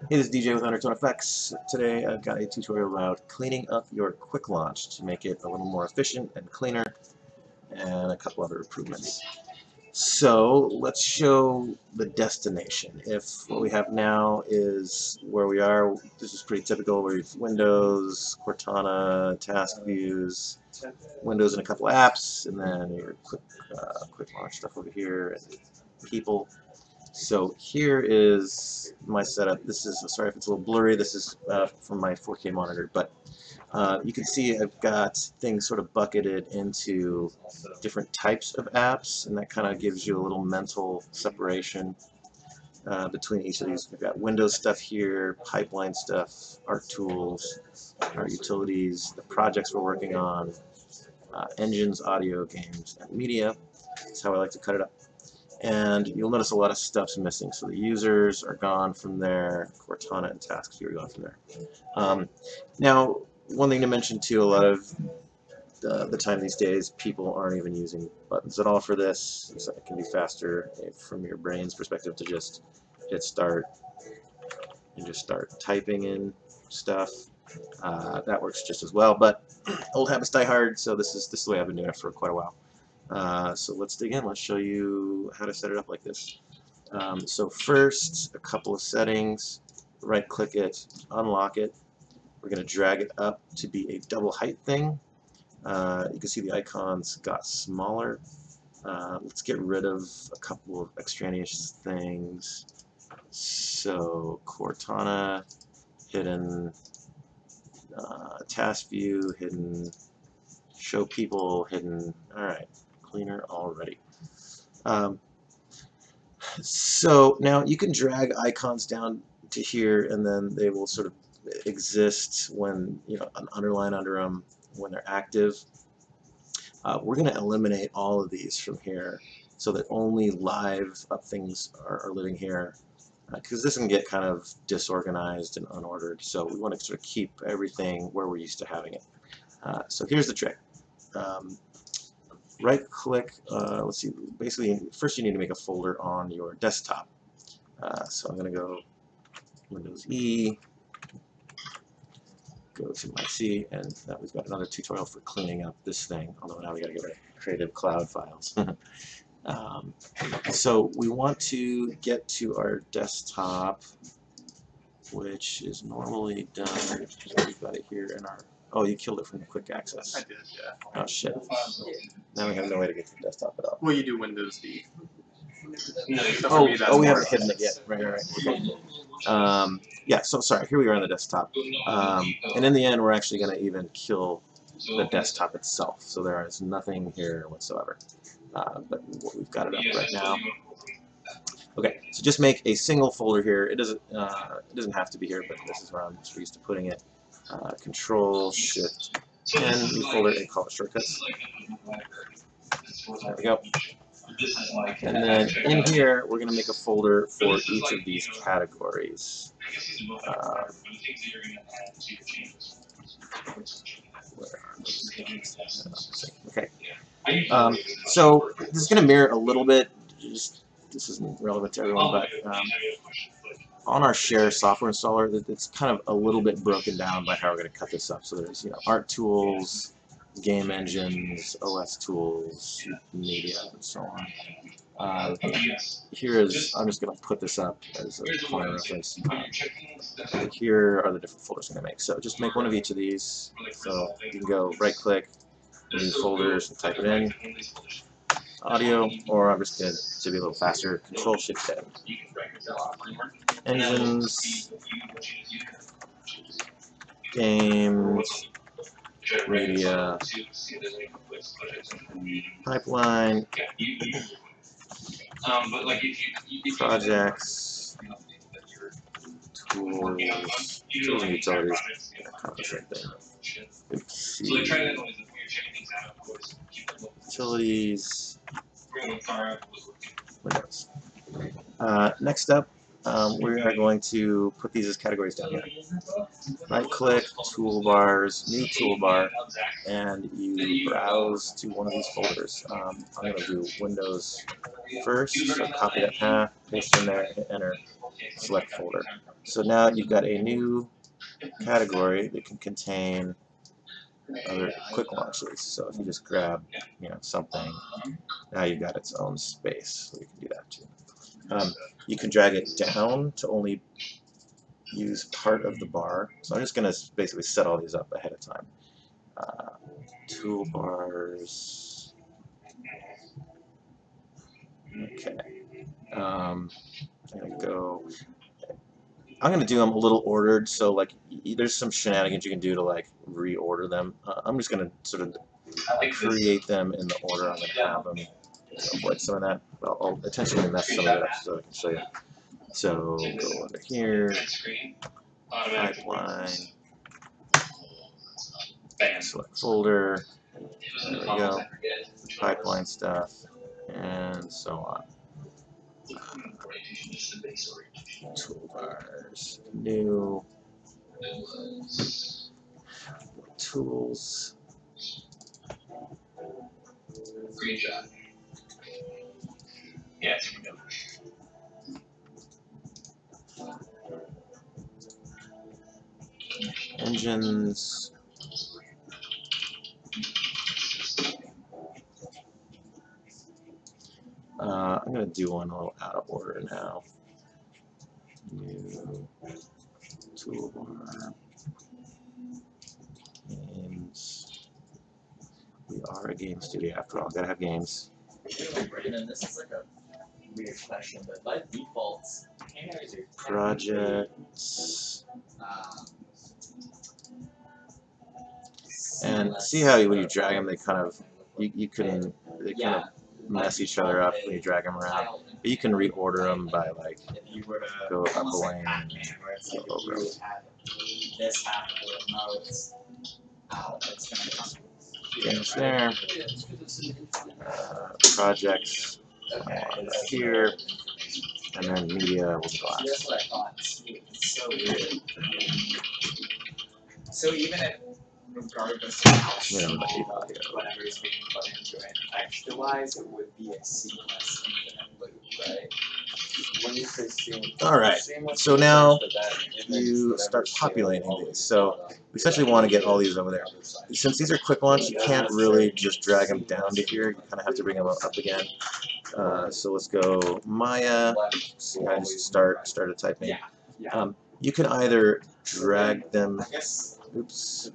Hey, this is DJ with Undertone Effects. Today I've got a tutorial about cleaning up your quick launch to make it a little more efficient and cleaner, and a couple other improvements. So let's show the destination. If what we have now is where we are, this is pretty typical where you have Windows, Cortana, task views, Windows and a couple apps, and then your quick launch stuff over here, and people. So here is my setup. This is, sorry if it's a little blurry, this is from my 4K monitor, but you can see I've got things sort of bucketed into different types of apps, and that kind of gives you a little mental separation between each of these. We've got Windows stuff here, pipeline stuff, art tools, art utilities, the projects we're working on, engines, audio, games, and media. That's how I like to cut it up. And you'll notice a lot of stuff's missing. So the users are gone from there, Cortana and task view are gone from there. Now, one thing to mention too, a lot of the time these days, people aren't even using buttons at all for this. So it can be faster from your brain's perspective to just hit start and just start typing in stuff. That works just as well, but old habits die hard, so this is the way I've been doing it for quite a while. So let's dig in. Let's show you how to set it up like this. So first, a couple of settings. Right-click it, unlock it. We're going to drag it up to be a double height thing. You can see the icons got smaller. Let's get rid of a couple of extraneous things. So Cortana, hidden, task view, hidden, show people, hidden. All right. Cleaner already. So now you can drag icons down to here, and then they will sort of exist when an underline under them when they're active. We're going to eliminate all of these from here so that only live up things are living here, because this can get kind of disorganized and unordered. So we want to sort of keep everything where we're used to having it. So here's the trick. Right-click, let's see, basically first you need to make a folder on your desktop. So I'm going to go Windows E, go to my C, and now we've got another tutorial for cleaning up this thing, although now we got to get rid of Creative Cloud files. So we want to get to our desktop, which is normally done, we've got it here in our, oh, you killed it from the quick access. I did, yeah. Oh shit. Now we have no way to get to the desktop at all. Well, you do Windows D. Oh, we haven't hidden it yet. Right. Okay. Yeah, so sorry, here we are on the desktop. And in the end, we're actually going to even kill the desktop itself. So there is nothing here whatsoever. But we've got it up right now. Okay, so just make a single folder here. It doesn't have to be here, but this is where I'm used to putting it. Control Shift N, new folder, and call it shortcuts. There we go. And then in here, we're going to make a folder for each of these categories. Okay. So this is going to mirror a little bit. This isn't relevant to everyone, but on our share software installer, it's kind of a little bit broken down by how we're going to cut this up. So there's art tools, game engines, OS tools, media, and so on. Here is, I'm just going to put this up as a point of reference. Here are the different folders I'm going to make. So just make one of each of these. So you can go right-click, new folders, and type it in. Audio, or I'm just going to be a little faster, Control-Shift-N. Engines, games, media, pipeline, projects, tools, and utilities, kind of the same thing. Let's see. Utilities, Windows. Next up, we are going to put these as categories down here. Right-click, toolbars, new toolbar, and you browse to one of these folders. I'm going to do Windows first, so copy that path, paste in there, hit enter. select folder. So now you've got a new category that can contain other quick launches. So if you just grab, something, now you've got its own space. So you can do that too. You can drag it down to only use part of the bar. So I'm just going to basically set all these up ahead of time. Toolbars. Okay. I'm going to do them a little ordered, so like there's some shenanigans you can do to like reorder them. I'm just going to sort of create them in the order I'm going to have them to avoid some of that. I'll intentionally mess some of it up so I can show you. So go under here, pipeline, select folder, there we go, pipeline stuff, and so on. Toolbars, new, tools, Screenshot. Yeah, it's engines, I'm going to do one a little out of order now. New toolbar, games. We are a game studio after all. Gotta have games. Brandon, this is like a weird question, but by default, projects. And see how when you drag them, they kind of they kind of mess each other up when you drag them around. But you can reorder them by like go up a lane and go over them. Games there. Projects here, and then media will be last. That's what I thought. It's so weird. So even if, regardless of how whatever is being put into it, texture-wise, it would be a seamless infinite loop, right? All right, so now you start populating these. So we essentially want to get all these over there. Since these are quick launch, you can't really just drag them down to here. You kind of have to bring them up again. So let's go Maya. See, I just started typing. You can either drag them. I guess the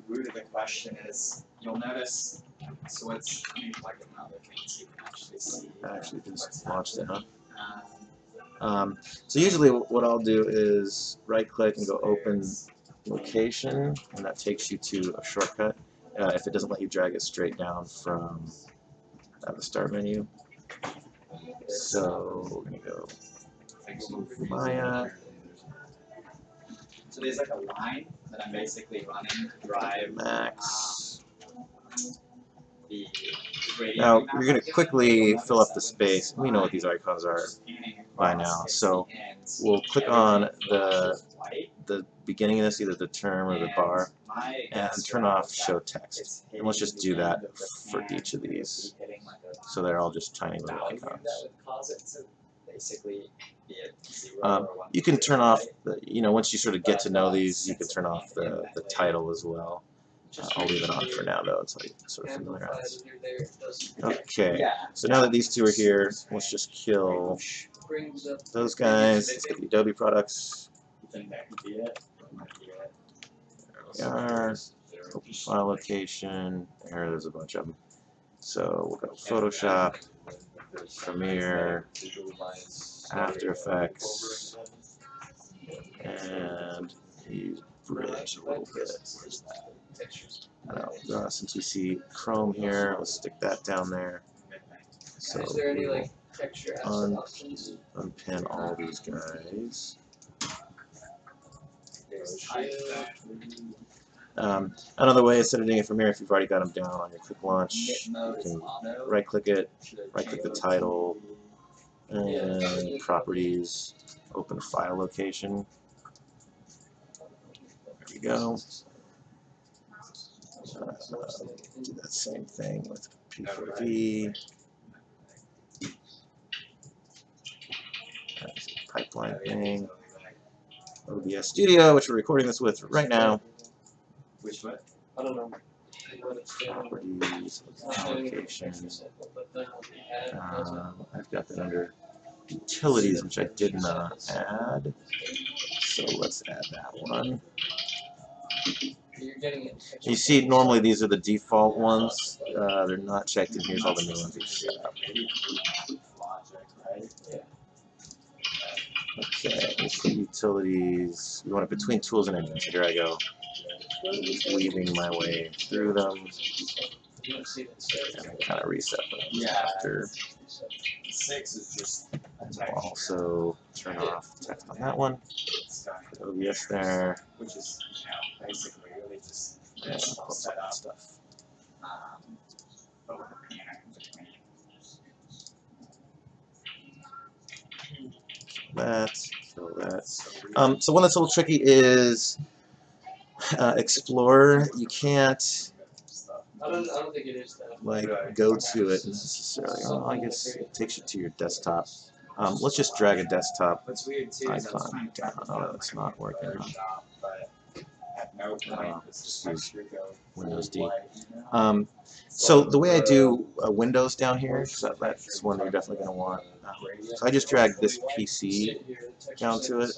root of the question is, you'll notice, so it's like another thing you can actually see. I actually just launched it, huh? So usually what I'll do is right click and go open location, and that takes you to a shortcut if it doesn't let you drag it straight down from the start menu. So we're going to go Maya. So there's like a line that I'm basically running to drive Max. the Now you're going to quickly fill up the space. We know what these icons are by now, so we'll click on the beginning of this, either the term or the bar, and turn off show text. And let's just do that for each of these, so they're all just tiny little icons. You can turn off once you sort of get to know these, you can turn off the title as well. I'll leave it on for now though until you sort of familiarize. Okay, so now that these two are here, let's just kill those guys. Let's get the Adobe products. There we are. Open file location. There's a bunch of them. So we'll go Photoshop, Premiere, After Effects, and use Bridge a little bit. Since we see Chrome here, let's stick that down there. So we'll unpin all these guys. Another way is editing it from here. If you've already got them down on your quick launch, you can right-click it, right-click the title, and properties, open file location. There we go. Do that same thing with P4V. That's a pipeline thing. OBS Studio, which we're recording this with right now. Which what? I don't know. Properties, allocations. I've got that under utilities, which I did not add. So let's add that one. You see, normally these are the default ones. They're not checked, and here's all the new ones we've set up. Okay, let's do utilities. We want it between tools and engines. Here I go. Weaving my way through them. And then kind of reset them after. 6 is just We'll also turn off text on that one. Put OBS there. which is basically really just And close all that stuff. Kill that. So one that's a little tricky is Explorer. You can't I don't think it is that. like go to it necessarily. Well, I guess it takes you to your desktop. Let's just drag a desktop What's weird too is I was icon trying to down. Oh, it's not working. but at no point Just use Windows D. So the way I do Windows down here, so that's one you're definitely going to want. So I just drag this PC down to it.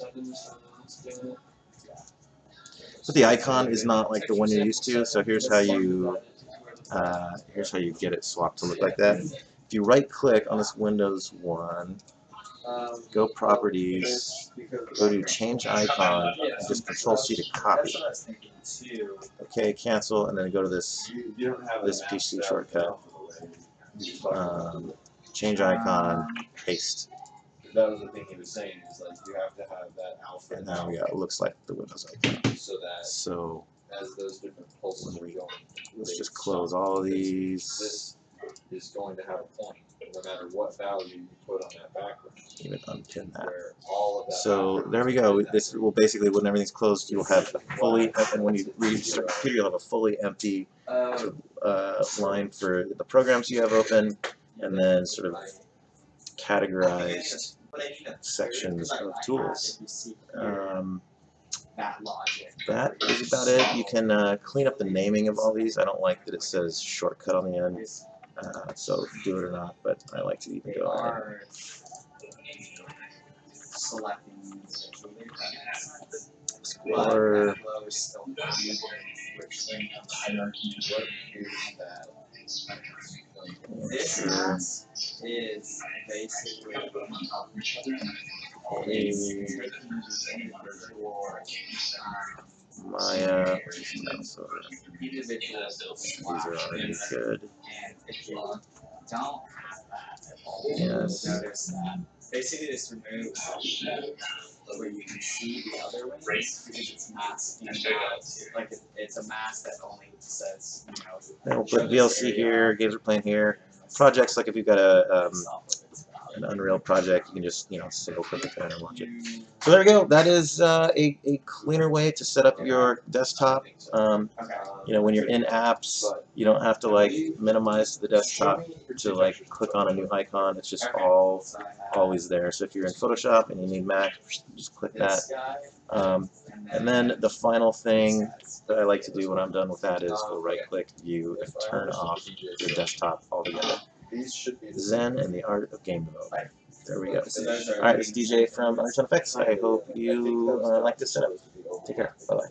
But the icon is not like the one you're used to. So here's how you get it swapped to look like that. If you right-click on this Windows one, go Properties, go to Change Icon, and just Control-C to copy. Okay, cancel, and then go to this PC shortcut. Change icon, paste. That was the thing he was saying, is like you have to have that alpha. And now it looks like the Windows icon. So as those different pulses are going, let's just close all of these. This is going to have a point, no matter what value you put on that background. Even unpin that. Where all of that So there we go. This will basically, when everything's closed, you'll have a fully, and when you restart the computer, you'll have a fully empty line for the programs you have open, and then sort of categorized sections of tools. That is about it. You can clean up the naming of all these. I don't like that it says shortcut on the end, so do it or not, but I like to even go on Explorer. This is basically Maya. These are already good. if you don't have that, Yes. notice that basically this removes where you can see the other ones because it's masking out. Like it's a mask that only says, you know. Then we'll put VLC here, games we're playing here. Projects, like if you've got an Unreal project, you can just single click it and watch it. So there we go. That is a cleaner way to set up your desktop. When you're in apps, you don't have to like minimize the desktop to like click on a new icon. It's just always there. So if you're in Photoshop and you need Mac, just click that. And then the final thing that I like to do when I'm done with that is go right-click, view, and turn off your desktop altogether. Zen and the art of game development. There we go. Alright, this is DJ from Undertone Effects. I hope you like this setup. Take care. Bye-bye.